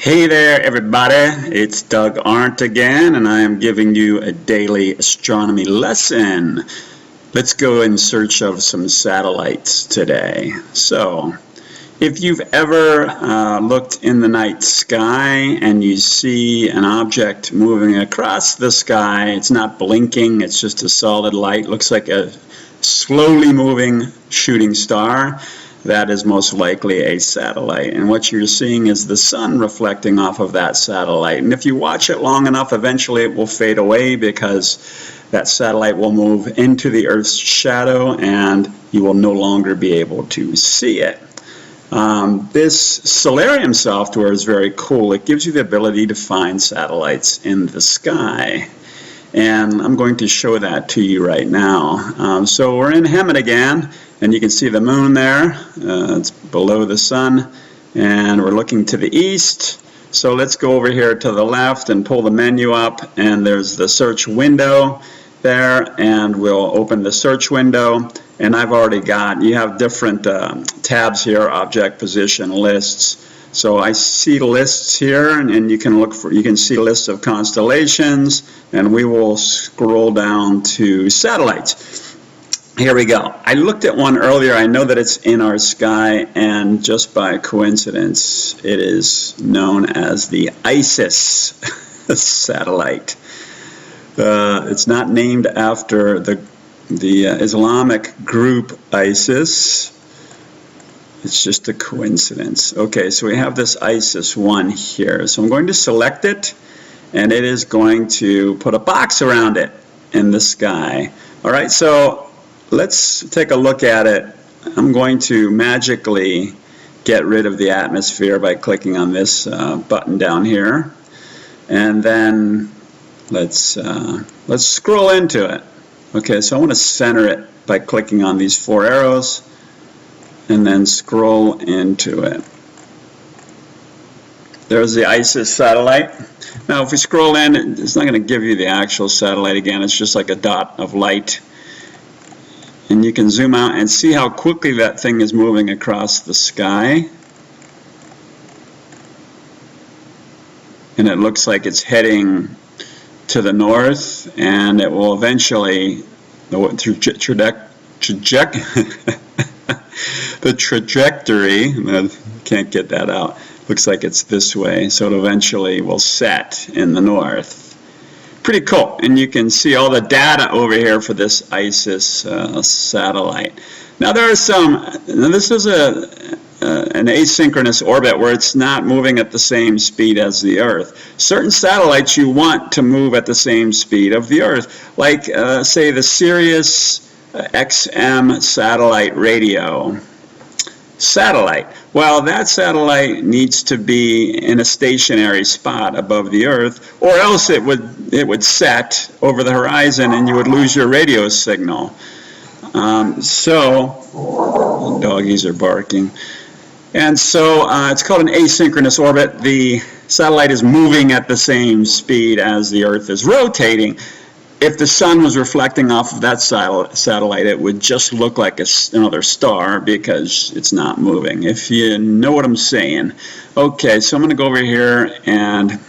Hey there, everybody. It's Doug Arndt again, and I am giving you a daily astronomy lesson. Let's go in search of some satellites today. So, if you've ever looked in the night sky and you see an object moving across the sky, it's not blinking, it's just a solid light, looks like a slowly moving shooting star. That is most likely a satellite. And what you're seeing is the sun reflecting off of that satellite. And if you watch it long enough, eventually it will fade away because that satellite will move into the Earth's shadow and you will no longer be able to see it. This Stellarium software is very cool. It gives you the ability to find satellites in the sky. And I'm going to show that to you right now. So we're in Hemet again, and you can see the moon there. It's below the sun, and we're looking to the east. So let's go over here to the left and pull the menu up, and there's the search window there, and we'll open the search window. And I've already got, you have different tabs here, object, position, lists. So I see lists here, and you can see lists of constellations, and we will scroll down to satellites. Here we go. I looked at one earlier. I know that it's in our sky, and just by coincidence, it is known as the ISIS satellite. It's not named after the Islamic group ISIS. It's just a coincidence. Okay, so we have this ISIS 1 here. So I'm going to select it, and it is going to put a box around it in the sky. All right, so let's take a look at it. I'm going to magically get rid of the atmosphere by clicking on this button down here. And then let's scroll into it. Okay, so I want to center it by clicking on these 4 arrows. And then scroll into it. There's the ISIS satellite. Now if we scroll in, it's not going to give you the actual satellite again. It's just like a dot of light. And you can zoom out and see how quickly that thing is moving across the sky. And it looks like it's heading to the north, and it will eventually, the trajectory, I can't get that out, looks like it's this way, so it eventually will set in the north. Pretty cool, and you can see all the data over here for this ISIS satellite. Now there are this is an asynchronous orbit where it's not moving at the same speed as the Earth. Certain satellites you want to move at the same speed of the Earth, like say the Sirius XM satellite radio satellite. Well, that satellite needs to be in a stationary spot above the Earth, or else it would set over the horizon and you would lose your radio signal. So doggies are barking. And so it's called an asynchronous orbit. The satellite is moving at the same speed as the Earth is rotating. If the sun was reflecting off of that satellite, it would just look like another star because it's not moving, if you know what I'm saying. Okay, so I'm going to go over here and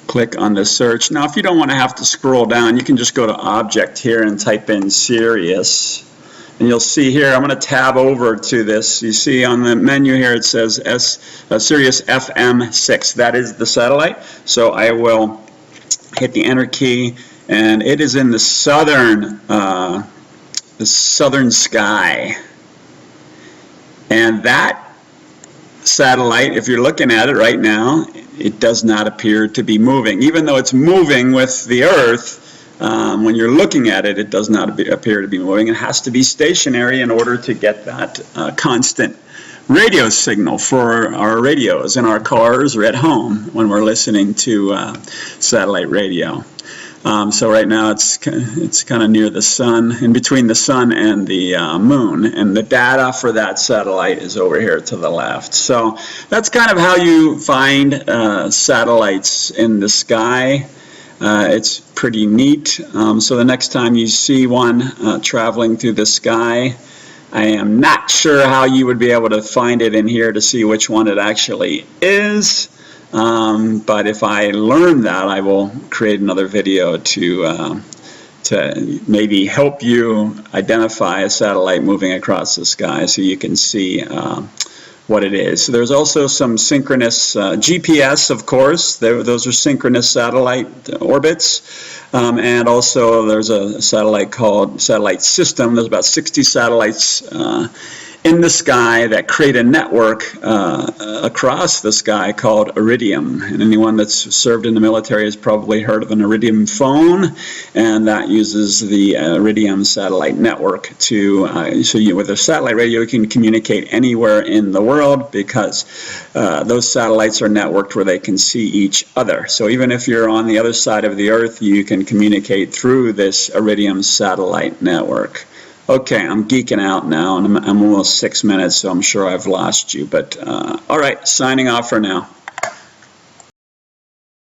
click on the search. Now, if you don't want to have to scroll down, you can just go to Object here and type in Sirius. And you'll see here, I'm going to tab over to this. You see on the menu here it says Sirius FM6. That is the satellite. So I will hit the Enter key. And it is in the southern sky. And that satellite, if you're looking at it right now, it does not appear to be moving. Even though it's moving with the Earth, when you're looking at it, it does not appear to be moving. It has to be stationary in order to get that constant radio signal for our radios in our cars or at home when we're listening to satellite radio. So right now it's kind of near the sun, in between the sun and the moon, and the data for that satellite is over here to the left. So that's kind of how you find satellites in the sky. It's pretty neat. So the next time you see one traveling through the sky, I am not sure how you would be able to find it in here to see which one it actually is. But if I learn that, I will create another video to maybe help you identify a satellite moving across the sky so you can see what it is. So there's also some synchronous GPS, of course. Those are synchronous satellite orbits. And also there's a satellite called Satellite System. There's about 60 satellites in the sky that create a network across the sky called Iridium. And anyone that's served in the military has probably heard of an Iridium phone, and that uses the Iridium satellite network to, with a satellite radio you can communicate anywhere in the world, because those satellites are networked where they can see each other. So even if you're on the other side of the earth, you can communicate through this Iridium satellite network. Okay, I'm geeking out now, and I'm almost 6 minutes, so I'm sure I've lost you. But all right, signing off for now.